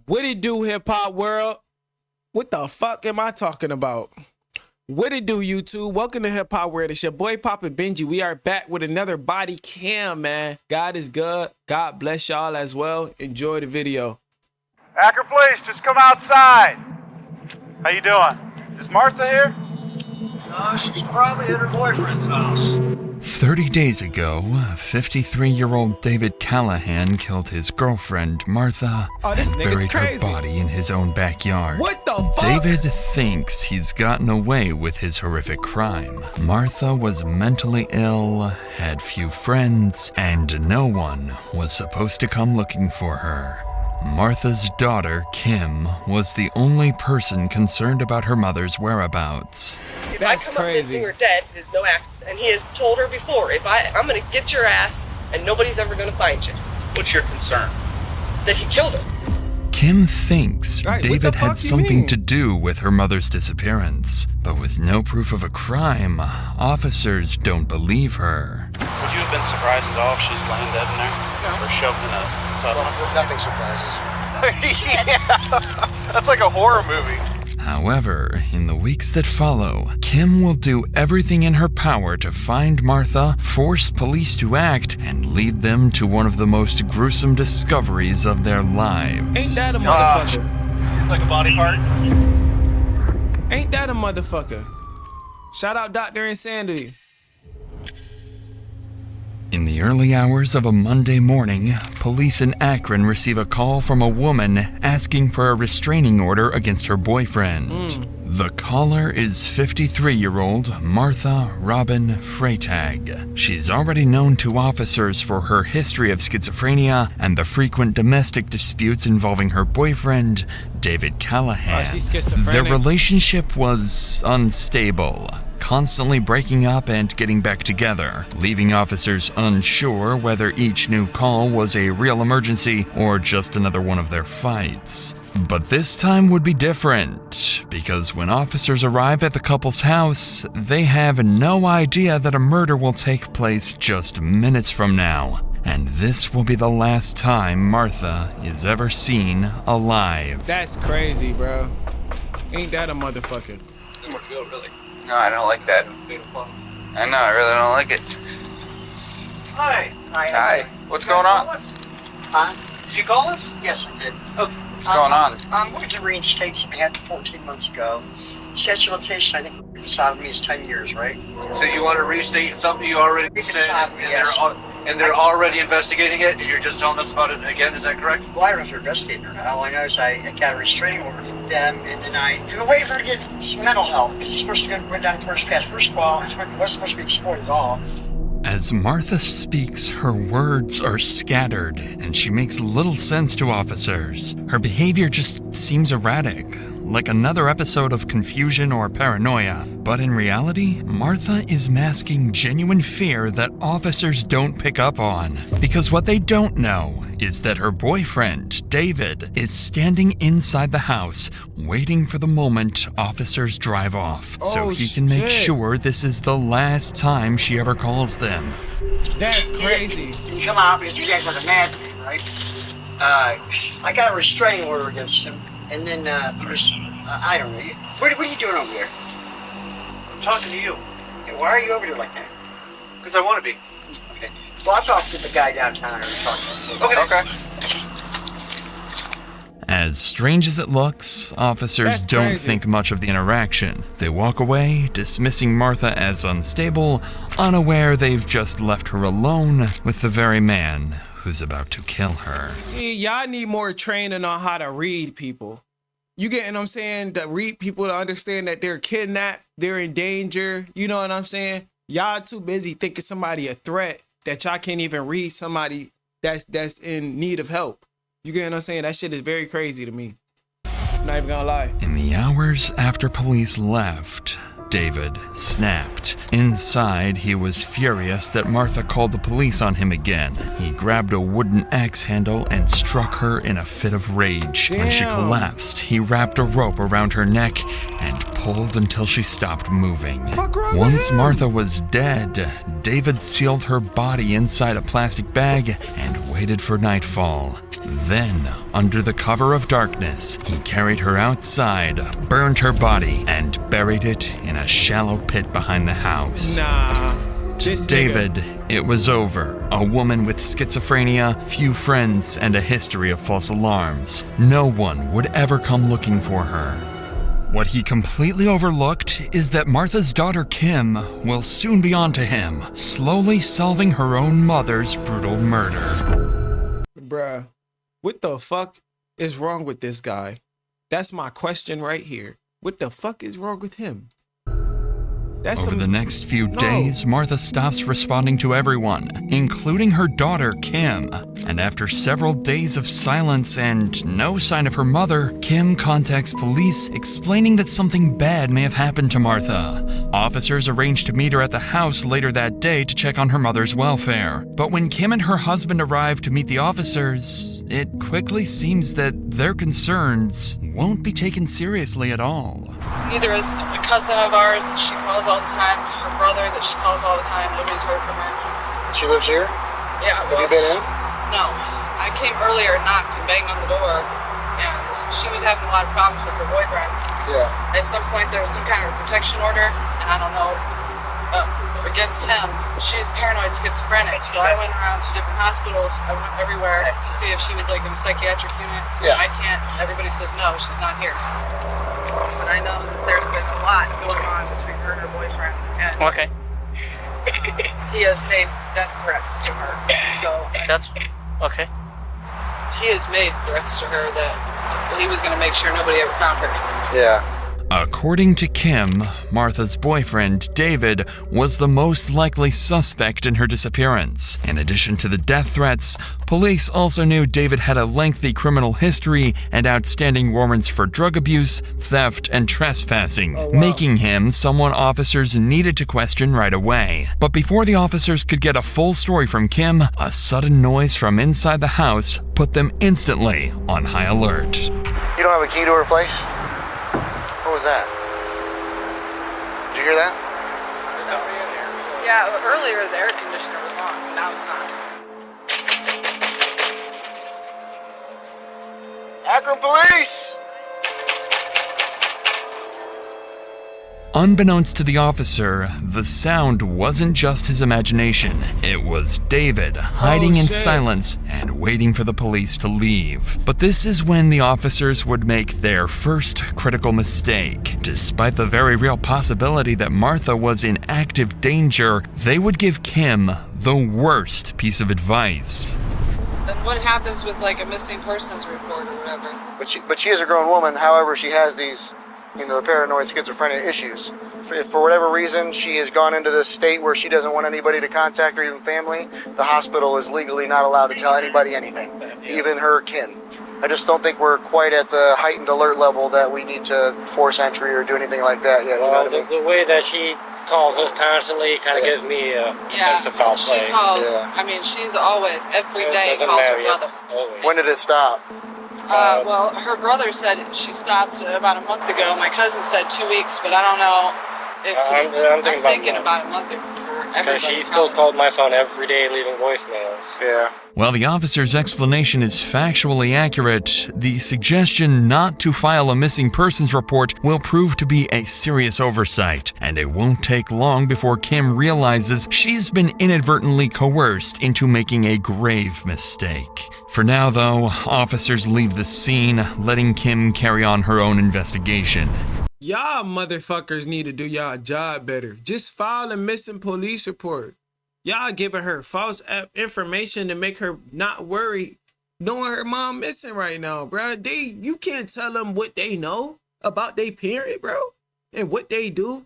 What it do, hip hop world? What the fuck am I talking about? What it do, YouTube? Welcome to Hip Hop World. It's your boy Papa Benji. We are back with another body cam, man. God is good. God bless y'all as well. Enjoy the video. Akron Police, just come outside. How you doing? Is Martha here? She's probably at her boyfriend's house. 30 days ago, 53-year-old David Callahan killed his girlfriend, Martha, and buried her body in his own backyard. What the fuck? David thinks he's gotten away with his horrific crime. Martha was mentally ill, had few friends, and no one was supposed to come looking for her. Martha's daughter, Kim, was the only person concerned about her mother's whereabouts. If I come up missing or dead, there's no accident. And he has told her before, I'm gonna get your ass and nobody's ever gonna find you. What's your concern? That he killed her. Kim thinks David had something to mean? do with her mother's disappearance, but with no proof of a crime, officers don't believe her. Would you have been surprised at all if she's laying dead in there? No. Or shoved in a tub? Well, nothing surprises. Yeah, that's like a horror movie. However, in the weeks that follow, Kim will do everything in her power to find Martha, force police to act, and lead them to one of the most gruesome discoveries of their lives. Ain't that a motherfucker? Seems like a body part. Ain't that a motherfucker? Shout out Dr. Insanity. In the early hours of a Monday morning, police in Akron receive a call from a woman asking for a restraining order against her boyfriend. The caller is 53-year-old Martha Robin Freytag. She's already known to officers for her history of schizophrenia and the frequent domestic disputes involving her boyfriend, David Callahan. She's schizophrenic. Their relationship was unstable, constantly breaking up and getting back together, leaving officers unsure whether each new call was a real emergency or just another one of their fights. But this time would be different, because when officers arrive at the couple's house, they have no idea that a murder will take place just minutes from now. And this will be the last time Martha is ever seen alive. That's crazy, bro. Ain't that a motherfucker? No, I don't like that. I know, I really don't like it. Hi. Hi. What's going on? Huh? Did you call us? Yes, I did. Okay. What's going on? I'm going to reinstate something I had 14 months ago. Statute of limitation, I think, beside me is 10 years, right? So you want to restate something you already said, and they're already investigating it, and you're just telling us about it again, is that correct? Well, I don't know if they're investigating or not. All I know is I got a restraining order from them, and then I've been waiting for her to get some mental help, because he's supposed to go down the first pass. First of all, it wasn't supposed to be explored at all. As Martha speaks, her words are scattered, and she makes little sense to officers. Her behavior just seems erratic, like another episode of confusion or paranoia. But in reality, Martha is masking genuine fear that officers don't pick up on. Because what they don't know is that her boyfriend, David, is standing inside the house, waiting for the moment officers drive off, so he can make sure this is the last time she ever calls them. That's crazy. You come out because you guys are mad at me, right? I got a restraining order against him, and then I don't know. What are you doing over there? I'm talking to you. Okay, why are you over there like that? Because I want to be. Okay. Well, I'll talk to the guy downtown. Okay. As strange as it looks, officers don't think much of the interaction. They walk away, dismissing Martha as unstable, unaware they've just left her alone with the very man who's about to kill her. See, y'all need more training on how to read people. You getting what I'm saying? To read people to understand that they're kidnapped, they're in danger. You know what I'm saying? Y'all too busy thinking somebody a threat that y'all can't even read somebody that's in need of help. You get what I'm saying? That shit is very crazy to me. I'm not even gonna lie. In the hours after police left, David snapped. Inside, he was furious that Martha called the police on him again. He grabbed a wooden axe handle and struck her in a fit of rage. When she collapsed, he wrapped a rope around her neck and pulled until she stopped moving. Once Martha was dead, David sealed her body inside a plastic bag and waited for nightfall. Then, under the cover of darkness, he carried her outside, burned her body, and buried it in a shallow pit behind the house. Nah. To David, it was over. A woman with schizophrenia, few friends, and a history of false alarms. No one would ever come looking for her. What he completely overlooked is that Martha's daughter Kim will soon be on to him, slowly solving her own mother's brutal murder. Bruh, what the fuck is wrong with this guy? That's my question right here. What the fuck is wrong with him? Over the next few days, Martha stops responding to everyone, including her daughter, Kim. And after several days of silence and no sign of her mother, Kim contacts police explaining that something bad may have happened to Martha. Officers arrange to meet her at the house later that day to check on her mother's welfare. But when Kim and her husband arrive to meet the officers, it quickly seems that their concerns won't be taken seriously at all. Neither is a cousin of ours. She calls all the time. Her brother that she calls all the time. Nobody's heard from her. She lives here? Yeah. Have you been in? No. I came earlier, knocked, and banged on the door, and she was having a lot of problems with her boyfriend. Yeah. At some point, there was some kind of protection order, and I don't know, against him. She's paranoid schizophrenic, so I went around to different hospitals. I went everywhere to see if she was like in a psychiatric unit. Yeah. I can't. Everybody says no, she's not here. But I know that there's been a lot going on between her and her boyfriend, and he has made death threats to her. So That's okay. he has made threats to her that he was going to make sure nobody ever found her. Yeah. According to Kim, Martha's boyfriend, David, was the most likely suspect in her disappearance. In addition to the death threats, police also knew David had a lengthy criminal history and outstanding warrants for drug abuse, theft, and trespassing, making him someone officers needed to question right away. But before the officers could get a full story from Kim, a sudden noise from inside the house put them instantly on high alert. You don't have a key to her place? What was that? Did you hear that? Yeah, earlier the air conditioner was on, but now it's not. Akron Police! Unbeknownst to the officer, the sound wasn't just his imagination. It was David hiding in silence and waiting for the police to leave. But this is when the officers would make their first critical mistake. Despite the very real possibility that Martha was in active danger, they would give Kim the worst piece of advice. And what happens with like a missing persons report or whatever? But she is a grown woman, however, she has these, the paranoid schizophrenia issues. If for whatever reason she has gone into this state where she doesn't want anybody to contact her, even family, the hospital is legally not allowed to tell anybody anything, even her kin. I just don't think we're quite at the heightened alert level that we need to force entry or do anything like that yet. Well, the way that she calls us constantly kind of gives me a sense of foul play. She calls, I mean, she's always, every day calls her brother. When did it stop? Well, her brother said she stopped about a month ago. My cousin said 2 weeks, but I don't know if I'm thinking about a month for everybody. Because she still called my phone every day leaving voicemails. Yeah. While the officer's explanation is factually accurate, the suggestion not to file a missing persons report will prove to be a serious oversight, and it won't take long before Kim realizes she's been inadvertently coerced into making a grave mistake. For now, though, officers leave the scene, letting Kim carry on her own investigation. Y'all motherfuckers need to do y'all job better. Just file a missing police report. Y'all giving her false information to make her not worry, knowing her mom missing right now, bro. You can't tell them what they know about their parent, bro, and what they do.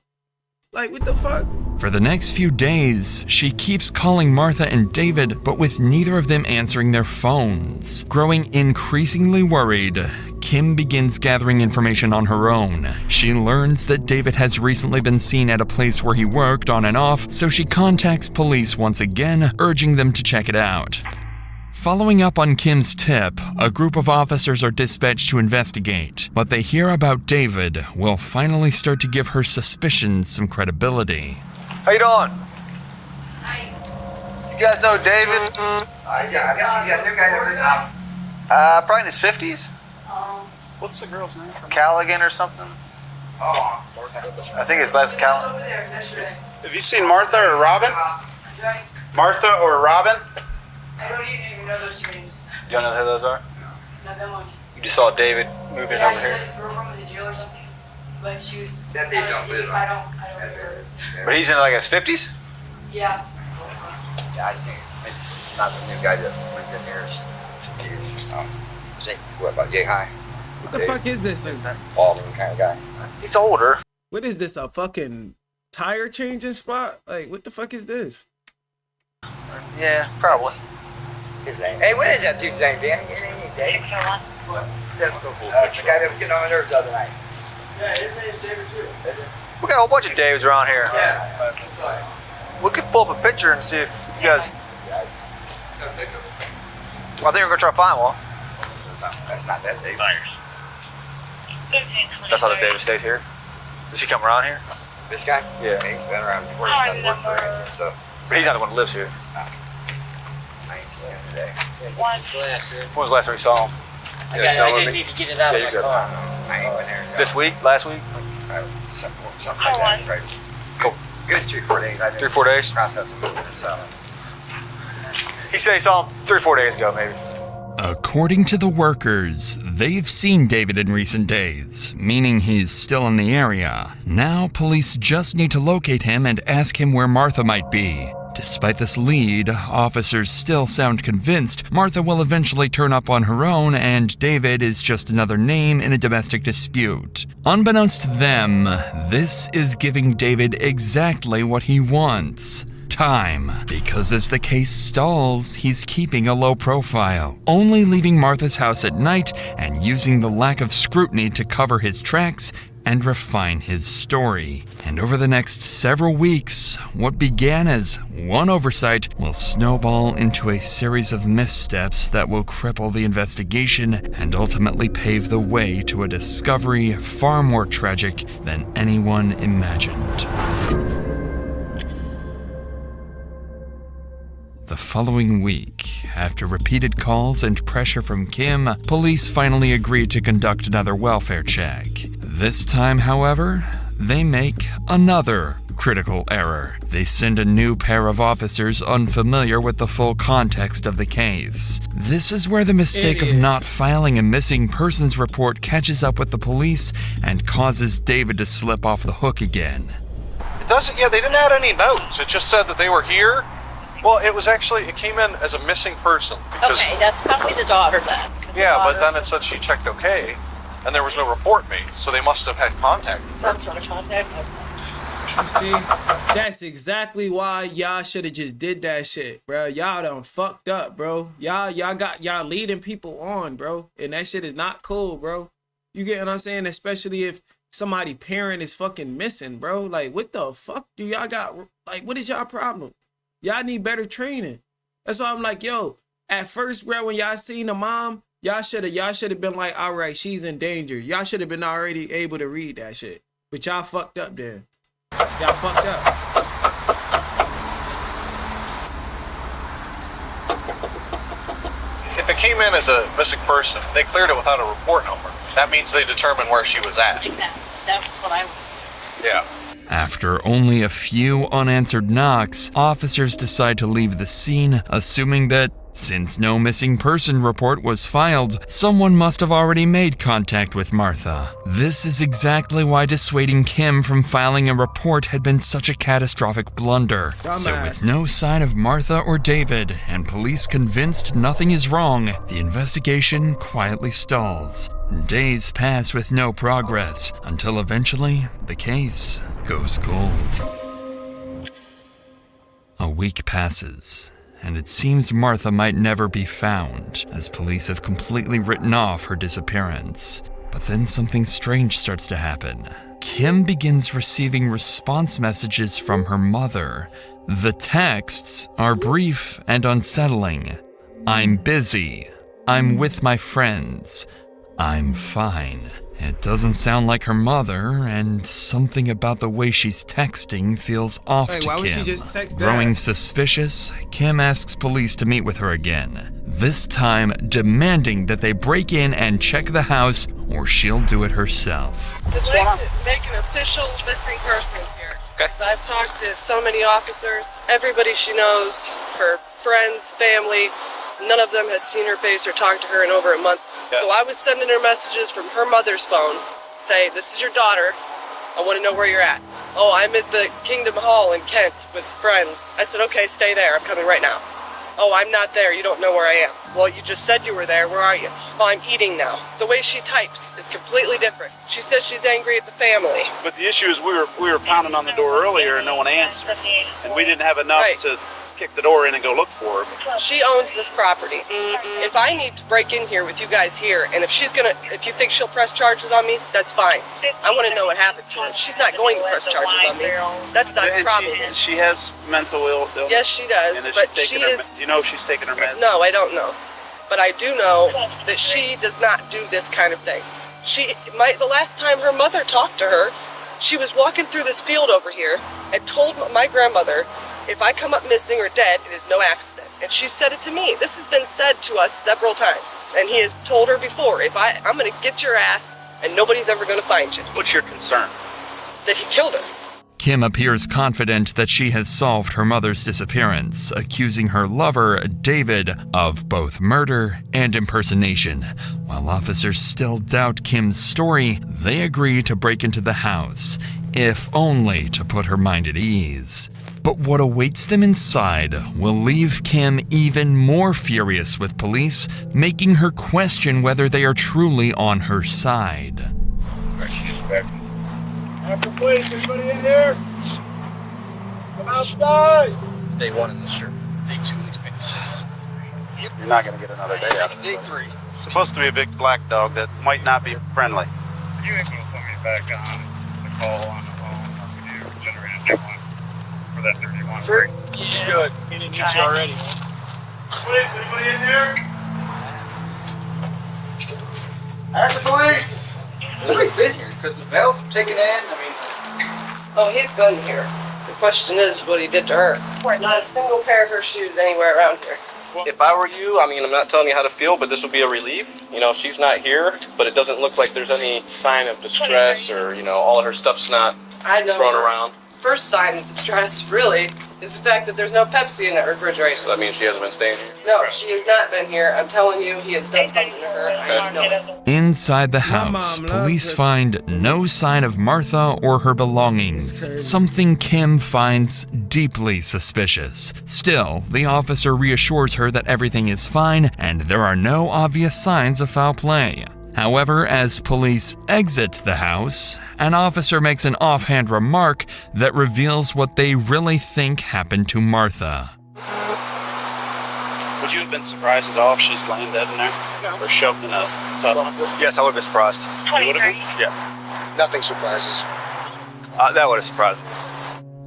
Like, what the fuck? For the next few days, she keeps calling Martha and David, but with neither of them answering their phones. Growing increasingly worried, Kim begins gathering information on her own. She learns that David has recently been seen at a place where he worked on and off, so she contacts police once again, urging them to check it out. Following up on Kim's tip, a group of officers are dispatched to investigate. What they hear about David will finally start to give her suspicions some credibility. How you doing? Hi. You guys know David? Yeah, I guess you got new guy every now. Probably in his 50s. What's the girl's name? Callaghan or something. I think it's last Callaghan. Have you seen Martha or Robin? Martha or Robin? I don't even know those two names. You don't know who those are? Not that much. You just saw David moving Yeah, over you said here. his girlfriend was in jail or something, but she was. That they don't live. I don't remember. But he's in like his 50s? Yeah. Yeah, I think it's not the new guy that lived in here. I think, what about Yay High? What the fuck is this? Baldwin kind of guy. He's older. What is this? A fucking tire changing spot? Like, what the fuck is this? Yeah, probably. His name. Hey, what is that dude's name, Danny? His name is Dave. What? That's the guy that was getting on my nerves the other night. Yeah, his name's David too. We got a whole bunch of Davids around here. Yeah. We could pull up a picture and see if you guys. Well, I think we're gonna try to find one. That's not that David. That's how the David stays here. Does he come around here? This guy? Yeah. He's been around before. He's done work for him and stuff. But he's not the one who lives here. I ain't seen him today. When was the last time you saw him? I just need to get it out Yeah, of you my good. car. I ain't been there. This week? Last week? Something like that. Right. Cool. Good 3-4 days. 3-4 days? Processing moving so. He said he saw him 3-4 days ago, maybe. According to the workers, they've seen David in recent days, meaning he's still in the area. Now, police just need to locate him and ask him where Martha might be. Despite this lead, officers still sound convinced Martha will eventually turn up on her own and David is just another name in a domestic dispute. Unbeknownst to them, this is giving David exactly what he wants. Time, because as the case stalls, he's keeping a low profile, only leaving Martha's house at night and using the lack of scrutiny to cover his tracks and refine his story. And over the next several weeks, what began as one oversight will snowball into a series of missteps that will cripple the investigation and ultimately pave the way to a discovery far more tragic than anyone imagined. The following week, after repeated calls and pressure from Kim, police finally agreed to conduct another welfare check. This time, however, they make another critical error. They send a new pair of officers unfamiliar with the full context of the case. This is where the mistake of not filing a missing persons report catches up with the police and causes David to slip off the hook again. It doesn't, yeah, they didn't add any notes. It just said that they were here. Well, it was actually, it came in as a missing person. Okay, that's probably the daughter then. Yeah, but then it said she checked okay, and there was no report made, so they must have had contact. Some sort of contact. You see, that's exactly why y'all should have just did that shit, bro. Y'all done fucked up, bro. Y'all leading people on, bro, and that shit is not cool, bro. You get what I'm saying? Especially if somebody parent is fucking missing, bro. Like, what the fuck do y'all got? Like, what is y'all problem? Y'all need better training. That's why I'm like, yo, at first, bro, when y'all seen the mom, y'all should have been like, all right, she's in danger. Y'all should have been already able to read that shit. But y'all fucked up then. Y'all fucked up. If it came in as a missing person, they cleared it without a report number. That means they determined where she was at. Exactly. That's what I was. Yeah. After only a few unanswered knocks, officers decide to leave the scene, assuming that, since no missing person report was filed, someone must have already made contact with Martha. This is exactly why dissuading Kim from filing a report had been such a catastrophic blunder. So with no sign of Martha or David, and police convinced nothing is wrong, the investigation quietly stalls. Days pass with no progress, until eventually, the case goes cold. A week passes, and it seems Martha might never be found, as police have completely written off her disappearance. But then something strange starts to happen. Kim begins receiving response messages from her mother. The texts are brief and unsettling. I'm busy. I'm with my friends. I'm fine. It doesn't sound like her mother, and something about the way she's texting feels off to why Kim. would she just text that? Growing suspicious, Kim asks police to meet with her again, this time demanding that they break in and check the house or she'll do it herself. It's like to make an official missing persons here. Okay. So I've talked to so many officers, everybody she knows, her friends, family, none of them has seen her face or talked to her in over a month. Yeah. So I was sending her messages from her mother's phone, say, this is your daughter, I want to know where you're at. Oh, I'm at the Kingdom Hall in Kent with friends. I said, okay, stay there, I'm coming right now. Oh, I'm not there, you don't know where I am. Well, you just said you were there, where are you? Oh, I'm eating now. The way she types is completely different. She says she's angry at the family. But the issue is we were pounding on the door earlier and no one answered. And we didn't have enough to kick the door in and go look for her. She owns this property. If I need to break in here with you guys here, and if you think she'll press charges on me, that's fine. I want to know what happened to her. She's not going to press charges on me. That's not a problem. She has mental illness. Yes, she does, but she is... Do you know if she's taking her meds? No, I don't know. But I do know that she does not do this kind of thing. The last time her mother talked to her, she was walking through this field over here and told my grandmother, if I come up missing or dead, it is no accident. And she said it to me. This has been said to us several times. And he has told her before, I'm going to get your ass and nobody's ever going to find you. What's your concern? That he killed her. Kim appears confident that she has solved her mother's disappearance, accusing her lover, David, of both murder and impersonation. While officers still doubt Kim's story, they agree to break into the house, if only to put her mind at ease. But what awaits them inside will leave Kim even more furious with police, making her question whether they are truly on her side. Police, anybody in here? Come outside! It's day 1 in this shirt. Day 2 in these pants. You're not going to get another day out of it. Day 3. Supposed to be a big black dog that might not be friendly. You ain't gonna put me back on the call on the phone, or could you generate a new one for that 31? Sure. He's good. He didn't get you already. Police, anybody in here? Ask the police! Somebody's been here, because the bell's taken in, Oh, he's been here. The question is what he did to her. Not a single pair of her shoes anywhere around here. If I were you, I'm not telling you how to feel, but this would be a relief. She's not here, but it doesn't look like there's any sign of distress or, all of her stuff's not thrown around. First sign of distress, really, is the fact that there's no Pepsi in that refrigerator. So that means she hasn't been staying here? No, she has not been here. I'm telling you, he has done something to her. I know it. Inside the house, police find no sign of Martha or her belongings, something Kim finds deeply suspicious. Still, the officer reassures her that everything is fine and there are no obvious signs of foul play. However, as police exit the house, an officer makes an offhand remark that reveals what they really think happened to Martha. Would you have been surprised at all if she's laying dead in there? Or shoved in a tub? Yes, I would have been surprised. You would have been? Yeah. Nothing surprises. That would have surprised me.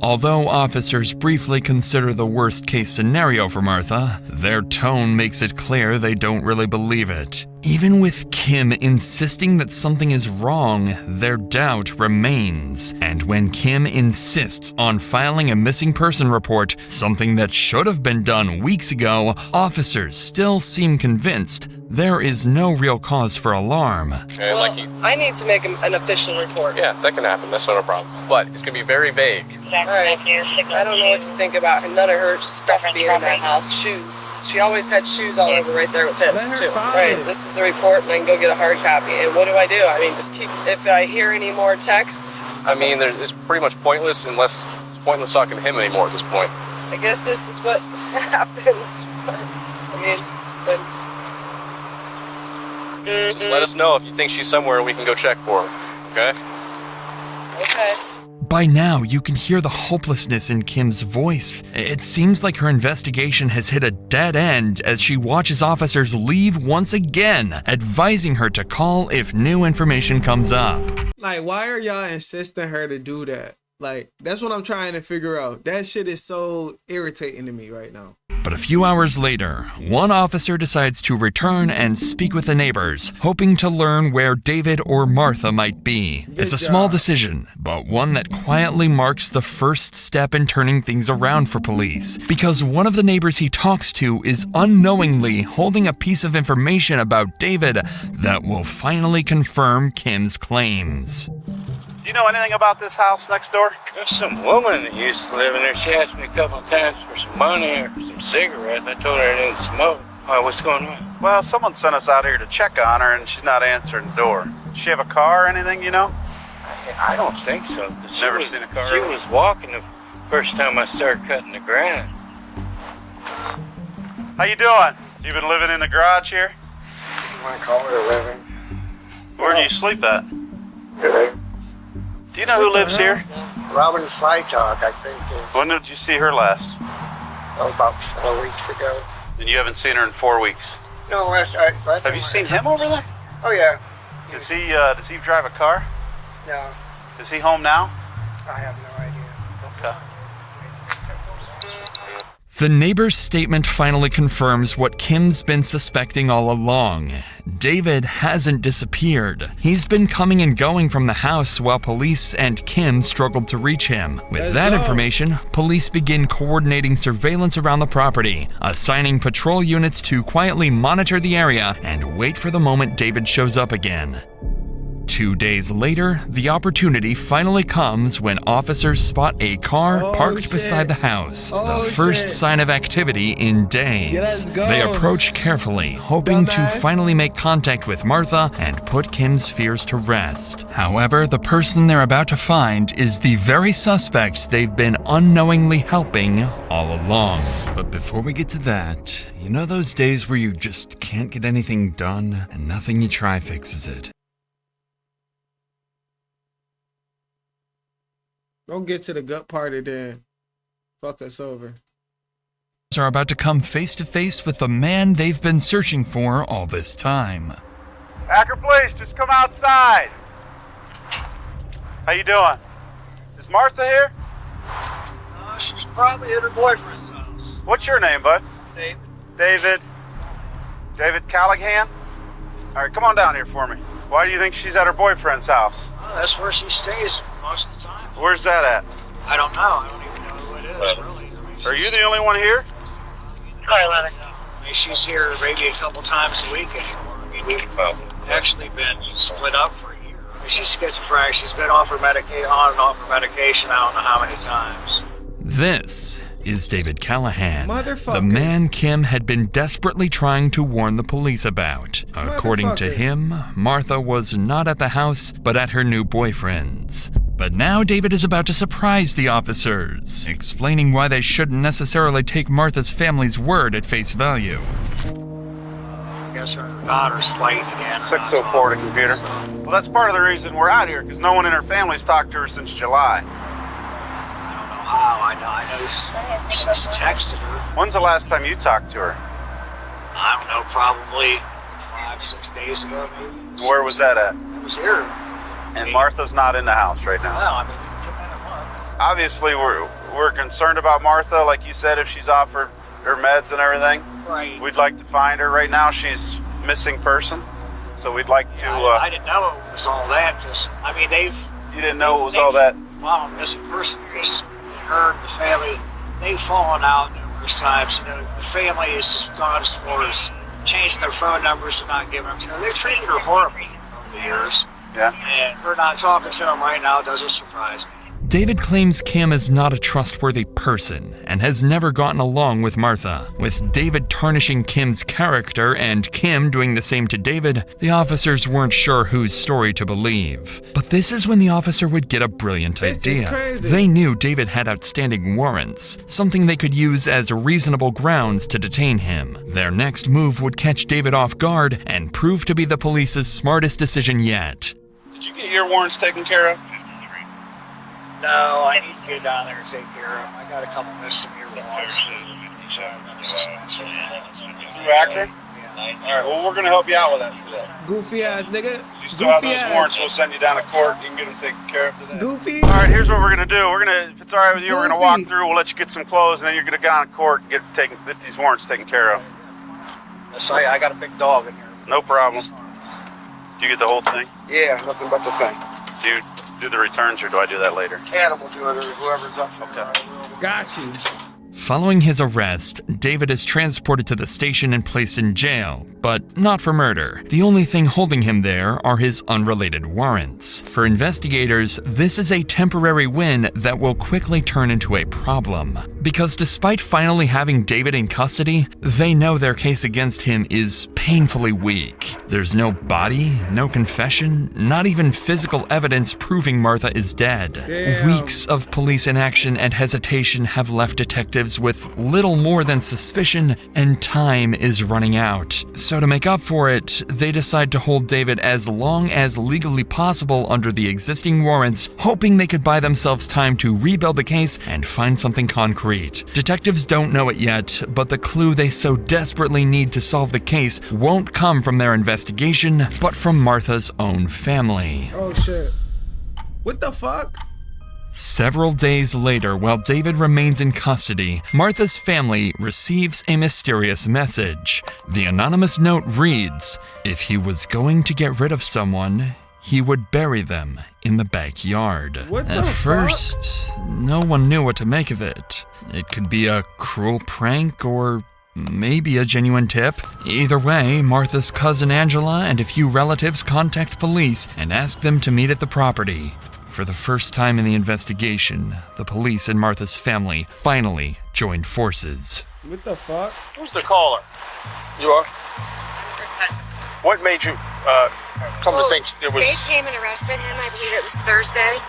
Although officers briefly consider the worst-case scenario for Martha, their tone makes it clear they don't really believe it. Even with Kim insisting that something is wrong, their doubt remains. And when Kim insists on filing a missing person report, something that should have been done weeks ago, officers still seem convinced there is no real cause for alarm. I need to make an official report. Yeah, that can happen. That's not a problem. But it's going to be very vague. Alright, I don't know what to think about none of her stuff being in that house. Shoes. She always had shoes all over right there with his, too. Right, this is the report, and I can go get a hard copy. And what do? Just keep, if I hear any more texts... It's pretty much pointless unless it's pointless talking to him anymore at this point. I guess this is what happens. Just let us know if you think she's somewhere and we can go check for her, okay? Okay. By now, you can hear the hopelessness in Kim's voice. It seems like her investigation has hit a dead end as she watches officers leave once again, advising her to call if new information comes up. Like, why are y'all insisting her to do that? Like, that's what I'm trying to figure out. That shit is so irritating to me right now. But a few hours later, one officer decides to return and speak with the neighbors, hoping to learn where David or Martha might be. It's a small decision, but one that quietly marks the first step in turning things around for police, because one of the neighbors he talks to is unknowingly holding a piece of information about David that will finally confirm Kim's claims. Do you know anything about this house next door? There's some woman that used to live in there. She asked me a couple of times for some money or some cigarettes. I told her I didn't smoke. Why, what's going on? Well, someone sent us out here to check on her, and she's not answering the door. Does she have a car or anything, you know? I don't think so. Never seen a car? She was walking the first time I started cutting the grass. How you doing? You been living in the garage here? You want to call it a living? Where do you sleep at? Do you know who lives here? Robin Freitag, I think. When did you see her last? Oh, about 4 weeks ago. And you haven't seen her in 4 weeks? No, last Have you seen him over there? Oh, yeah. Does he drive a car? No. Is he home now? I have no idea. Okay. The neighbor's statement finally confirms what Kim's been suspecting all along. David hasn't disappeared. He's been coming and going from the house while police and Kim struggled to reach him. With that information, police begin coordinating surveillance around the property, assigning patrol units to quietly monitor the area and wait for the moment David shows up again. 2 days later, the opportunity finally comes when officers spot a car parked beside the house, the first sign of activity in days. They approach carefully, hoping to finally make contact with Martha and put Kim's fears to rest. However, the person they're about to find is the very suspect they've been unknowingly helping all along. But before we get to that, you know those days where you just can't get anything done and nothing you try fixes it? Don't get to the gut part and then fuck us over. Are about to come face to face with the man they've been searching for all this time. Akron Police, just come outside. How you doing? Is Martha here? She's probably at her boyfriend's house. What's your name, bud? David. David. David Callahan? All right, come on down here for me. Why do you think she's at her boyfriend's house? That's where she stays most of the time. Where's that at? I don't know. I don't even know who it is, really. Are you the only one here? I mean, she's here maybe a couple times a week anymore. I mean, we've actually been split up for a year. I mean, she's schizophrenic. She's been on and off her medication I don't know how many times. This is David Callahan, Motherfucker. the man Kim had been desperately trying to warn the police about. According to him, Martha was not at the house, but at her new boyfriend's. But now David is about to surprise the officers, explaining why they shouldn't necessarily take Martha's family's word at face value. I guess her daughter's fighting again. 604 to computer. Well, that's part of the reason we're out here, because no one in her family's talked to her since July. How? I know she's texted her. When's the last time you talked to her? I don't know, probably 5-6 days ago, maybe. Where was that at? It was here. And Martha's not in the house right now. Well, I mean, it's been a month. Obviously, we're concerned about Martha, like you said, if she's off her meds and everything. Right. We'd like to find her. Right now, she's missing person. So we'd like to... I didn't know it was all that. You didn't know it was all that? Well, missing person, because her and the family, they've fallen out numerous times. You know, the family has just gone as far as changing their phone numbers and not giving them to her. They've treated her horribly over the years. Yeah. And her not talking to him right now doesn't surprise me. David claims Kim is not a trustworthy person and has never gotten along with Martha. With David tarnishing Kim's character and Kim doing the same to David, the officers weren't sure whose story to believe. But this is when the officer would get a brilliant idea. They knew David had outstanding warrants, something they could use as reasonable grounds to detain him. Their next move would catch David off guard and prove to be the police's smartest decision yet. Did you get your warrants taken care of? No, I need to get down there and take care of them. I got a couple misdemeanor warrants. Through Akron? Yeah. right, well, we're going to help you out with that today. Goofy ass nigga. You still have those warrants, we'll send you down to court. You can get them taken care of today. Goofy. All right, here's what we're going to do. We're going to, if it's all right with you, we're going to walk through. We'll let you get some clothes, and then you're going to go down to court and get these warrants taken care of. Sorry, I got a big dog in here. No problem. Do you get the whole thing? Yeah, nothing but the thing. Do you do the returns, or do I do that later? Adam will do it, or whoever's up. Okay. Got you. Following his arrest, David is transported to the station and placed in jail, but not for murder. The only thing holding him there are his unrelated warrants. For investigators, this is a temporary win that will quickly turn into a problem. Because despite finally having David in custody, they know their case against him is painfully weak. There's no body, no confession, not even physical evidence proving Martha is dead. Damn. Weeks of police inaction and hesitation have left detectives with little more than suspicion, and time is running out. So to make up for it, they decide to hold David as long as legally possible under the existing warrants, hoping they could buy themselves time to rebuild the case and find something concrete. Detectives don't know it yet, but the clue they so desperately need to solve the case won't come from their investigation, but from Martha's own family. Oh shit. What the fuck? Several days later, while David remains in custody, Martha's family receives a mysterious message. The anonymous note reads, if he was going to get rid of someone, he would bury them in the backyard. What the At fuck? first, no one knew what to make of it. It could be a cruel prank or maybe a genuine tip. Either way, Martha's cousin Angela and a few relatives contact police and ask them to meet at the property. For the first time in the investigation, the police and Martha's family finally joined forces. What the fuck? Who's the caller? You are? What made you come to think it was... They came and arrested him, I believe it was Thursday.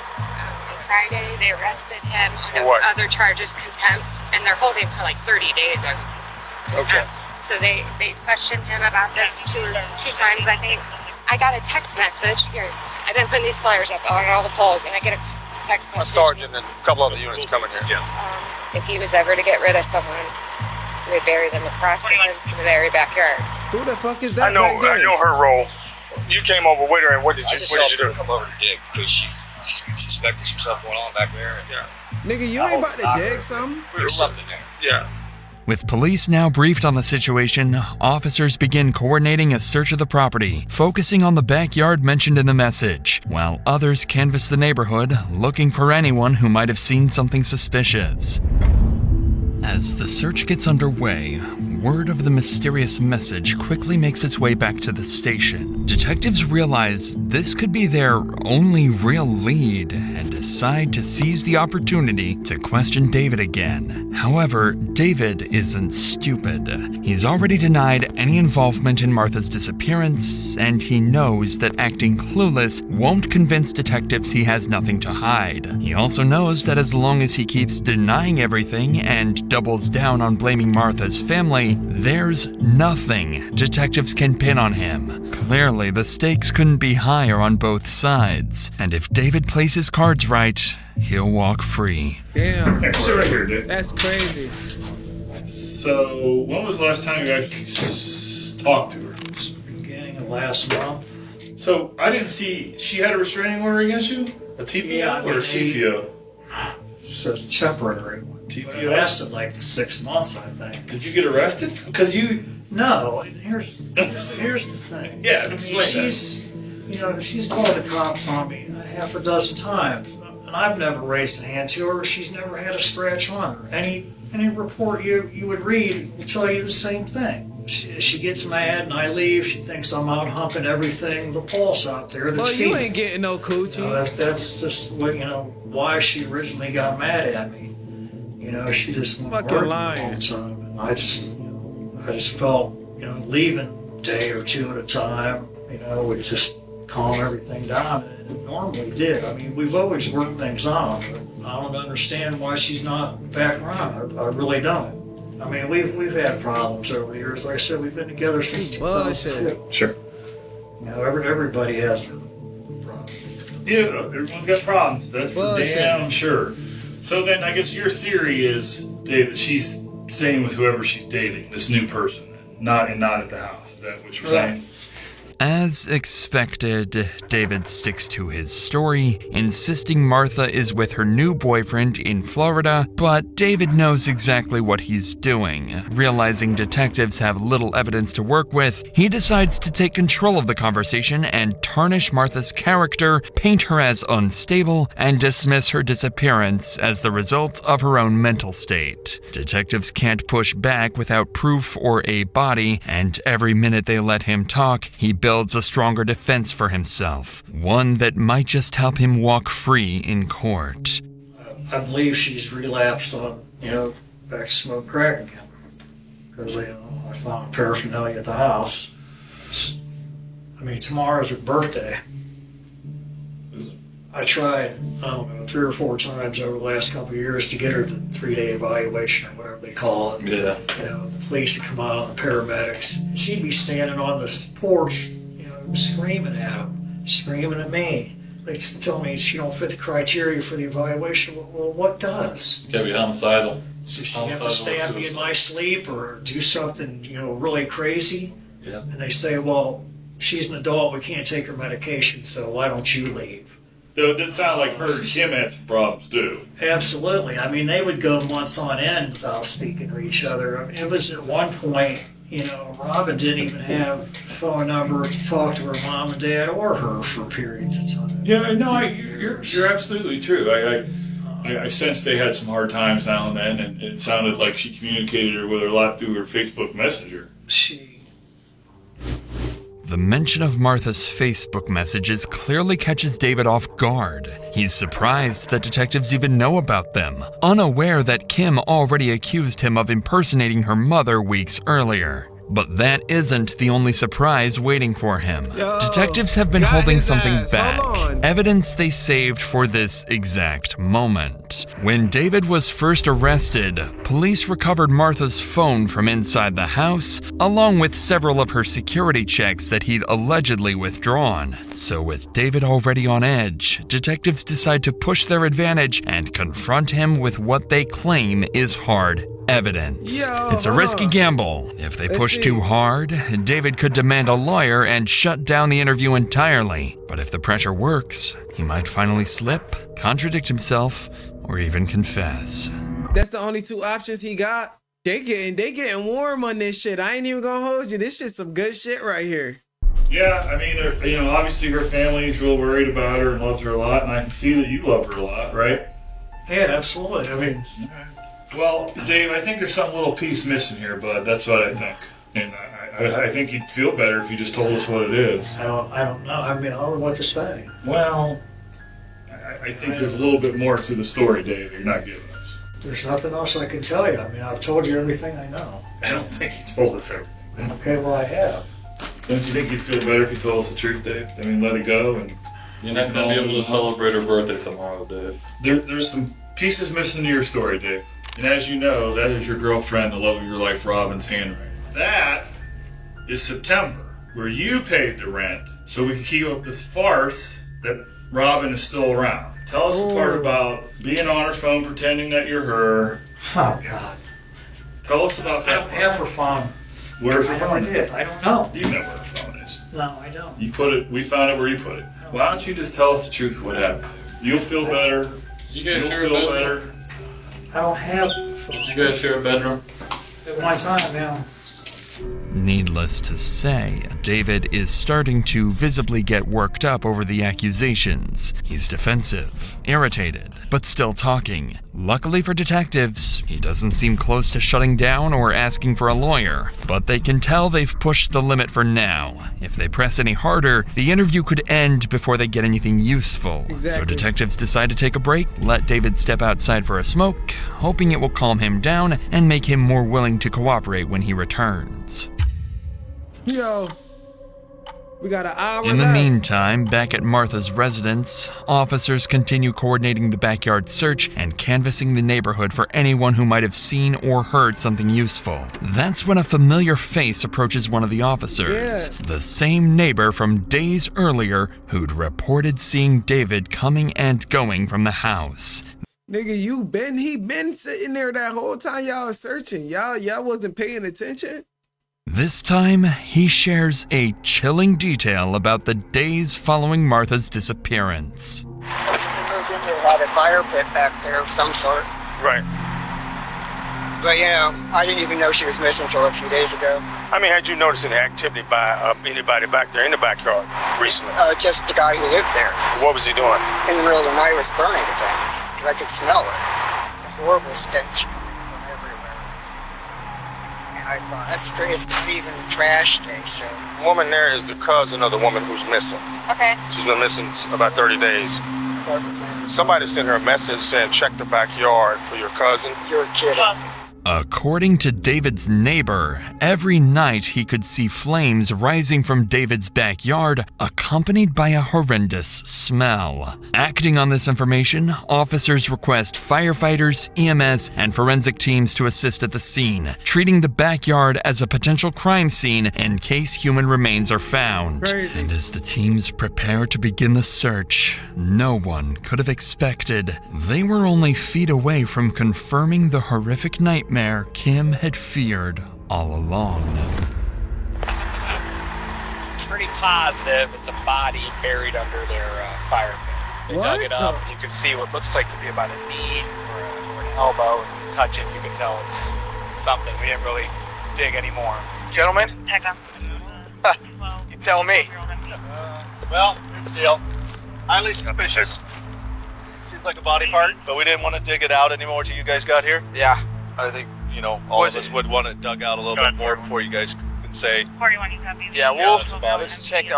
On Friday, they arrested him on other charges, contempt, and they're holding him for like 30 days on contempt. So they questioned him about this two times, I think. I got a text message here. I've been putting these flyers up on all the poles, and I get a text message. A sergeant and a couple other units coming here. Yeah. If he was ever to get rid of someone, he would bury them across the fence in the very backyard. Who the fuck is that? I know her role. You came over with her, and what did you do? Come over to dig because she suspected some stuff going on back there. Yeah. Nigga, you ain't about to dig something? There's something there. Yeah. With police now briefed on the situation, officers begin coordinating a search of the property, focusing on the backyard mentioned in the message, while others canvass the neighborhood, looking for anyone who might have seen something suspicious. As the search gets underway, word of the mysterious message quickly makes its way back to the station. Detectives realize this could be their only real lead and decide to seize the opportunity to question David again. However, David isn't stupid. He's already denied any involvement in Martha's disappearance, and he knows that acting clueless won't convince detectives he has nothing to hide. He also knows that as long as he keeps denying everything and doubles down on blaming Martha's family, there's nothing detectives can pin on him. Clearly, the stakes couldn't be higher on both sides, and if David plays his cards right, he'll walk free. Damn. Hey, sit right here, dude. That's crazy. So, when was the last time you actually talked to her? Beginning of last month. So, I didn't see, she had a restraining order against you? A TPO or a CPO? It's a temporary one. TPO? It lasted like 6 months, I think. Did you get arrested? Because you... No, here's the thing. Yeah, explain she's called the cops on me half a dozen times, and I've never raised a hand to her. She's never had a scratch on her. Any report you would read will tell you the same thing. She gets mad and I leave. She thinks I'm out humping everything, the pulse out there. That's you ain't getting no coochie. That's just why she originally got mad at me. She just fucking lying. And I just felt, leaving a day or two at a time, would just calm everything down. And it normally did. I mean, we've always worked things out, but I don't understand why she's not back around. I really don't. I mean, we've had problems over the years. Like I said, we've been together since 2002. Sure. Everybody has problems. Yeah, everyone's got problems. That's for damn sure. So then I guess your theory is, Dave, that she's staying with whoever she's dating, this new person, not at the house. Is that what you're saying? As expected, David sticks to his story, insisting Martha is with her new boyfriend in Florida, but David knows exactly what he's doing. Realizing detectives have little evidence to work with, he decides to take control of the conversation and tarnish Martha's character, paint her as unstable, and dismiss her disappearance as the result of her own mental state. Detectives can't push back without proof or a body, and every minute they let him talk, he builds a stronger defense for himself, one that might just help him walk free in court. I believe she's relapsed on, back to smoke crack again. Because, I found paraphernalia at the house. Tomorrow's her birthday. I tried, 3 or 4 times over the last couple of years to get her the 3-day evaluation or whatever they call it. Yeah. The police would come out, the paramedics. She'd be standing on the porch, screaming at them, screaming at me. They told me she don't fit the criteria for the evaluation. Well, what does? Can't be homicidal. So she have to stab me in my sleep or do something, really crazy? Yeah. And they say, well, she's an adult, we can't take her medication, so why don't you leave? Though it didn't sound like her and Kim had some problems too. Absolutely. They would go months on end without speaking to each other. It was at one point, Robin didn't even have a phone number to talk to her mom and dad or her for periods of time. Yeah, no, you're absolutely true. I sensed they had some hard times now and then, and it sounded like she communicated with her a lot through her Facebook Messenger. The mention of Martha's Facebook messages clearly catches David off guard. He's surprised that detectives even know about them, unaware that Kim already accused him of impersonating her mother weeks earlier. But that isn't the only surprise waiting for him. Detectives have been holding something back, evidence they saved for this exact moment. When David was first arrested, police recovered Martha's phone from inside the house, along with several of her security checks that he'd allegedly withdrawn. So with David already on edge, detectives decide to push their advantage and confront him with what they claim is hard evidence. It's a risky gamble. If they push too hard, David could demand a lawyer and shut down the interview entirely. But if the pressure works, he might finally slip, contradict himself, or even confess. That's the only 2 options he got. They getting warm on this shit. I ain't even gonna hold you. This shit's some good shit right here. Yeah, obviously her family's real worried about her and loves her a lot, and I can see that you love her a lot, right? Yeah, absolutely. Well, Dave, I think there's some little piece missing here, bud. That's what I think. And I think you'd feel better if you just told us what it is. I don't know. I don't know what to say. Well, I think there's a little bit more to the story, Dave, you're not giving us. There's nothing else I can tell you. I've told you everything I know. I don't think you told us everything. Okay, well, I have. Don't you think you'd feel better if you told us the truth, Dave? Let it go and... You're not going to be able to celebrate her birthday tomorrow, Dave. There's some pieces missing to your story, Dave. And as you know, that is your girlfriend, the love of your life, Robin's handwriting. That is September, where you paid the rent so we can keep up this farce that Robin is still around. Tell us the part about being on her phone, pretending that you're her. Oh, God. Tell us about that. I don't have her phone. Where's her phone? I don't know. You know where her phone is. No, I don't. We found it where you put it. Why don't you just tell us the truth of what happened? You'll feel better. You guys share a bedroom? I don't have a phone. Did you guys share a bedroom? At one time, yeah. Needless to say, David is starting to visibly get worked up over the accusations. He's defensive, irritated, but still talking. Luckily for detectives, he doesn't seem close to shutting down or asking for a lawyer, but they can tell they've pushed the limit for now. If they press any harder, the interview could end before they get anything useful. So detectives decide to take a break, let David step outside for a smoke, hoping it will calm him down and make him more willing to cooperate when he returns. Yo, we got an hour In the left. meantime, back at Martha's residence, officers continue coordinating the backyard search and canvassing the neighborhood for anyone who might have seen or heard something useful. That's when a familiar face approaches one of the officers. The same neighbor from days earlier who'd reported seeing David coming and going from the house. Nigga, he been sitting there that whole time y'all was searching. Y'all wasn't paying attention? This time, he shares a chilling detail about the days following Martha's disappearance. They moved into a fire pit back there of some sort. Right. But, you know, I didn't even know she was missing until a few days ago. I mean, had you noticed any activity by anybody back there in the backyard recently? Just the guy who lived there. What was he doing? In the middle of the night, was burning things. Because I could smell it. The horrible stench coming from everywhere. And I thought, that's strange. It's even trash day, so. The woman there is the cousin of the woman who's missing. Okay. She's been missing about 30 days. Somebody sent her a message saying, check the backyard for your cousin. You're kidding. According to David's neighbor, every night he could see flames rising from David's backyard, accompanied by a horrendous smell. Acting on this information, officers request firefighters, EMS, and forensic teams to assist at the scene, treating the backyard as a potential crime scene in case human remains are found. Crazy. And as the teams prepare to begin the search, no one could have expected they were only feet away from confirming the horrific nightmare Kim had feared all along. Pretty positive it's a body buried under their fire pit. They dug it up. You can see what looks like to be about a knee or an elbow. And you touch it, you can tell it's something. We didn't really dig anymore. Gentlemen? You tell me. Well, here's the deal. Highly suspicious. Seems like a body part, but we didn't want to dig it out anymore till you guys got here. Yeah. I think, you know, all of us would want it dug out a little bit more before you guys can say. 41, you copy? Yeah, well, let's check.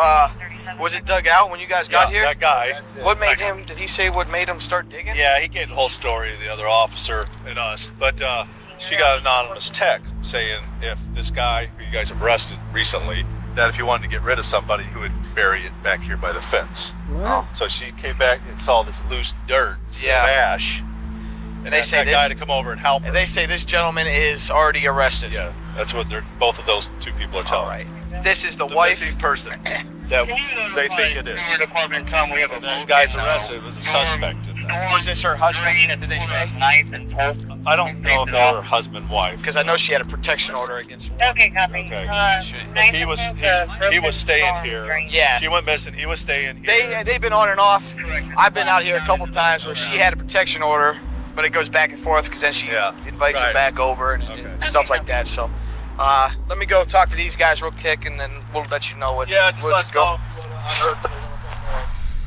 Was it dug out when you guys got here? That guy. What made him, did he say what made him start digging? Yeah, he gave the whole story to the other officer and us. But she got an anonymous text saying if this guy who you guys have arrested recently, that if you wanted to get rid of somebody, who would bury it back here by the fence. What? So she came back and saw this loose dirt, some ash. And they say that guy to come over and help her. And they say this gentleman is already arrested. Yeah, that's what both of those two people are telling. Right. This is the wife missing person that they think it is. And that guy's arrested was a suspect in this. Was this her husband? Did they say? I don't know if they were husband wife because I know she had a protection order against. Okay, copy. Okay. He was staying here. Yeah. She went missing. He was staying here. They've been on and off. I've been out here a couple times where she had a protection order. But it goes back and forth because then she invites him back over and stuff like that. So let me go talk to these guys real quick and then we'll let you know what. Yeah, just let's go.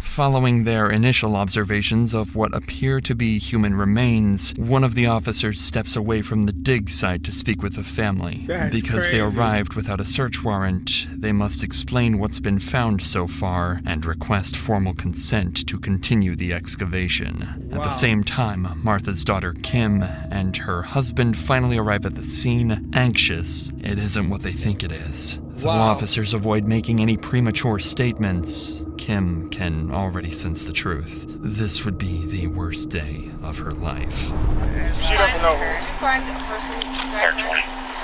Following their initial observations of what appear to be human remains, one of the officers steps away from the dig site to speak with the family. That's because crazy. they arrived without a search warrant, they must explain what's been found so far and request formal consent to continue the excavation. At the same time, Martha's daughter Kim and her husband finally arrive at the scene, anxious it isn't what they think it is. Though officers avoid making any premature statements, Kim can already sense the truth. This would be the worst day of her life. She doesn't know. Did you find a person back there?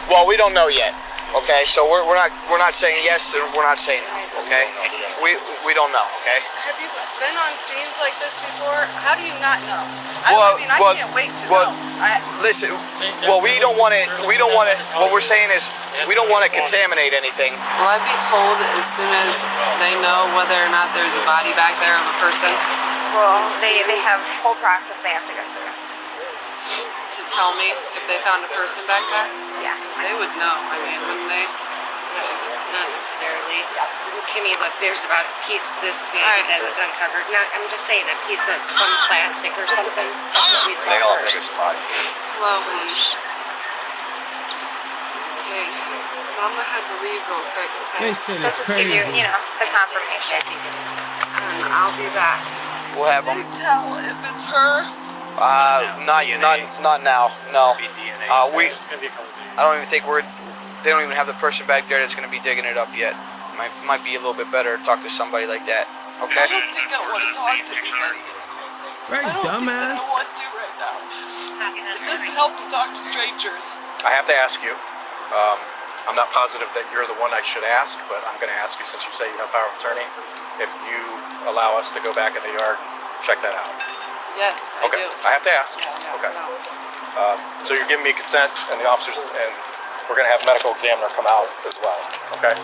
Well, we don't know yet. Okay, so we're not saying yes and we're not saying no. Okay, we don't know. Okay. Have you been on scenes like this before? How do you not know? I can't wait to know. Listen, well, we don't want to. What we're saying is, we don't want to contaminate anything. Will I be told as soon as they know whether or not there's a body back there of a person? Well, they have a whole process they have to go through. To tell me if they found a person back there? Yeah. They would know, I mean, wouldn't they? Not necessarily. Kimmy, look, there's about a piece of this thing that was uncovered. I'm just saying a piece of some plastic or something. That's what we saw first. Hello, honey. Okay, I'm gonna have to leave real quick, okay? This shit is Let's just give crazy. you, the confirmation. And I'll be back. We'll have them. Can you tell if it's her? Not now. No. I don't even think they don't even have the person back there that's going to be digging it up yet. Might be a little bit better to talk to somebody like that. Okay. I don't think I want to talk to anybody. Right, dumbass. I don't want to right now. It doesn't help to talk to strangers. I have to ask you. I'm not positive that you're the one I should ask, but I'm going to ask you since you say you have power of attorney. If you allow us to go back in the yard, check that out. Yes, I do. I have to ask. Okay. So you're giving me consent, and the officers and we're going to have a medical examiner come out as well, okay?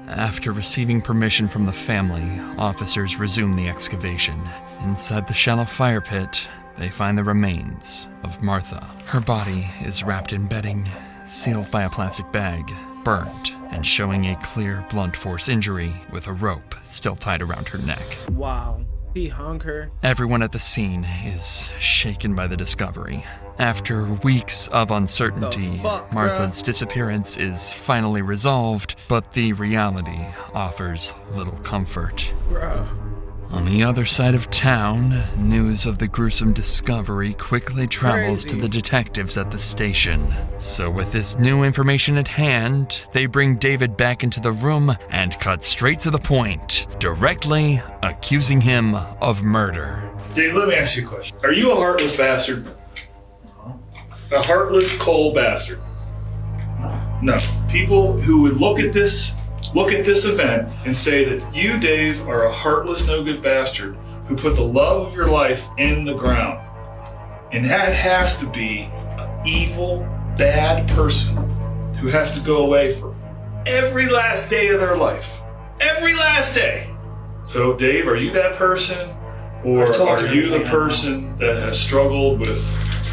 After receiving permission from the family, officers resume the excavation. Inside the shallow fire pit, they find the remains of Martha. Her body is wrapped in bedding, sealed by a plastic bag, burnt, and showing a clear blunt force injury with a rope still tied around her neck. Wow. He hung her. Everyone at the scene is shaken by the discovery. After weeks of uncertainty, Martha's disappearance is finally resolved, but the reality offers little comfort. Bruh. On the other side of town, news of the gruesome discovery quickly travels to the detectives at the station. So with this new information at hand, they bring David back into the room and cut straight to the point, directly accusing him of murder. Dave, let me ask you a question. Are you a heartless bastard? A heartless, cold bastard? No. People who would look at this event and say that you, Dave, are a heartless, no-good bastard who put the love of your life in the ground. And that has to be an evil, bad person who has to go away for every last day of their life. Every last day. So, Dave, are you that person? Or are you the person that has struggled with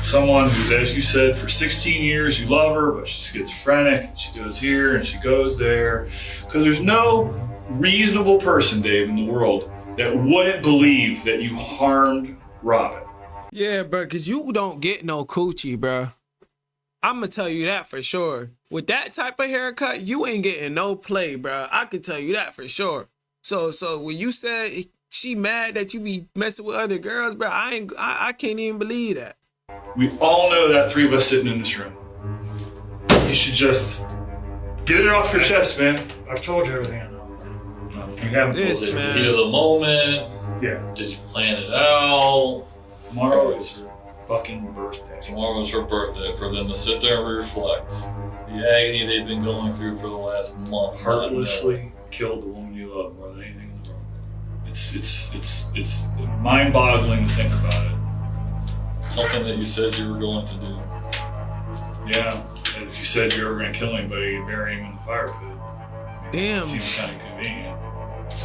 someone who's, as you said, for 16 years you love her, but she's schizophrenic, and she goes here and she goes there? Because there's no reasonable person, Dave, in the world that wouldn't believe that you harmed Robin. Yeah, bro, because you don't get no coochie, bro. I'm going to tell you that for sure. With that type of haircut, you ain't getting no play, bro. I can tell you that for sure. So when you said she mad that you be messing with other girls, bro, I can't even believe that. We all know that three of us sitting in this room. You should just get it off your chest, man. I've told you everything I know. No, you haven't told it. Man. Heat of the moment. Yeah. Did you plan it out? Tomorrow is her fucking birthday. Tomorrow is her birthday. For them to sit there and reflect the agony they've been going through for the last month. Heartlessly killed the woman you love more than anything in the world. It's mind-boggling to think about it. Something that you said you were going to do. Yeah, and if you said you were ever going to kill anybody, you'd bury him in the fire pit. Damn. It seems kind of convenient.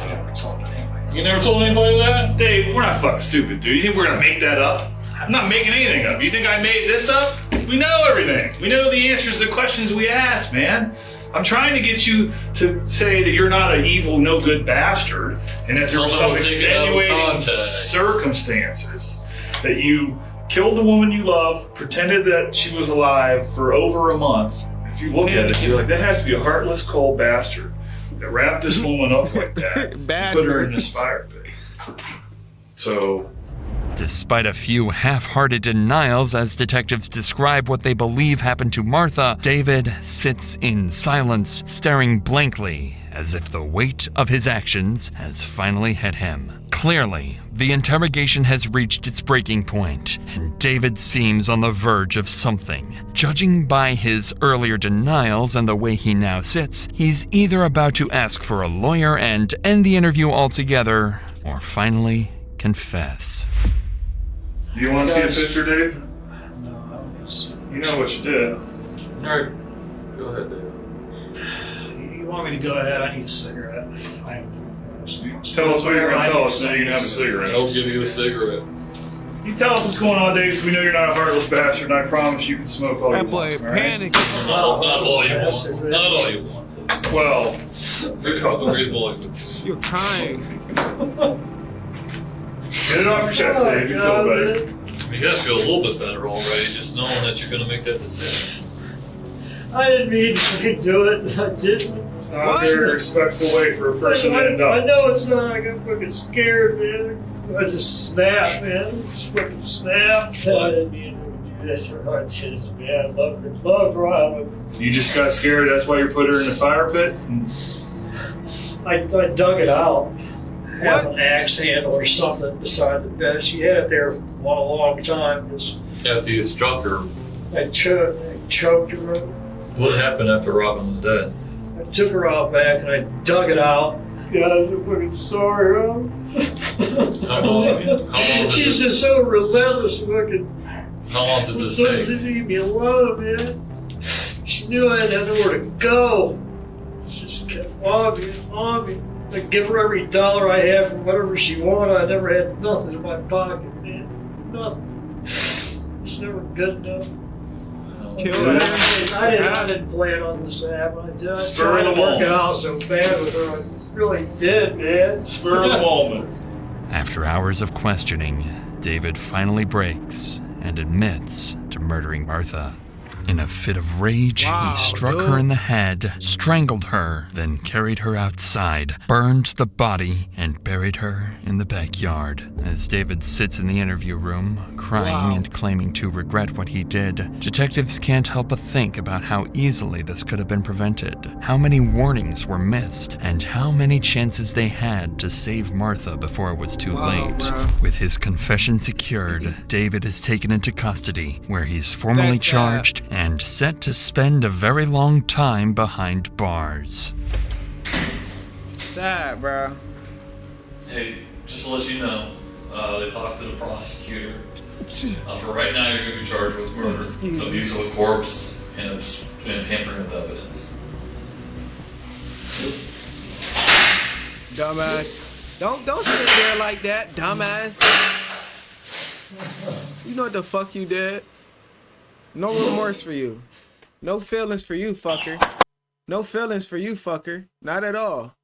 I never told anybody. You never told anybody that? Dave, we're not fucking stupid, dude. You think we're going to make that up? I'm not making anything up. You think I made this up? We know everything. We know the answers to the questions we asked, man. I'm trying to get you to say that you're not an evil, no-good bastard, and that there were some extenuating circumstances that you killed the woman you love, pretended that she was alive for over a month. If you look at it, you're like, that has to be a heartless, cold bastard that wrapped this woman up like that and put her in this fire pit. So, despite a few half-hearted denials as detectives describe what they believe happened to Martha, David sits in silence, staring blankly as if the weight of his actions has finally hit him. Clearly, the interrogation has reached its breaking point, and David seems on the verge of something. Judging by his earlier denials and the way he now sits, he's either about to ask for a lawyer and end the interview altogether, or finally confess. Do you want to see a picture, Dave? No, you know what you did. Alright, go ahead, Dave. You want me to go ahead? I need a cigarette. Tell us what you're going to tell us, so you can have a cigarette. I'll give you a cigarette. You tell us what's going on, Dave, so we know you're not a heartless bastard, and I promise you can smoke all you want. That boy panicking. Not all you want. Not all you want. Well, you're crying. Get it off your chest, Dave. You feel better. You guys feel a little bit better already, just knowing that you're going to make that decision. I didn't mean to do it. I didn't. It's not a very respectful way for a person to end up. I know it's not. I got fucking scared, man. I just snapped, man. Just fucking snapped. I didn't mean to do this or I just, man. I loved Robin. You just got scared, that's why you put her in the fire pit? I dug it out. Have an axe handle or something beside the bed. She had it there for a long time. After you struck her, I choked her. What happened after Robin was dead? I took her out back and I dug it out. Guys, I'm fucking sorry. How long She's just so relentless fucking. How long did this She take? leave me alone, man. She knew I had nowhere to go. She just kept on me and on me. I'd give her every dollar I had for whatever she wanted. I never had nothing in my pocket, man. Nothing. It's never good enough. I didn't plan on this to happen. I tried to work it out so bad with her. I really did, man. Spur of the moment. After hours of questioning, David finally breaks and admits to murdering Martha. In a fit of rage, he struck her in the head, strangled her, then carried her outside, burned the body, and buried her in the backyard. As David sits in the interview room, crying and claiming to regret what he did, detectives can't help but think about how easily this could have been prevented, how many warnings were missed, and how many chances they had to save Martha before it was too late. With his confession secured, David is taken into custody, where he's formally charged and set to spend a very long time behind bars. Sad, bro. Hey, just to let you know, they talked to the prosecutor. For right now, you're going to be charged with murder, abuse of a corpse, and tampering with evidence. Dumbass. Don't sit there like that, dumbass. You know what the fuck you did? No remorse for you. No feelings for you, fucker. No feelings for you, fucker. Not at all.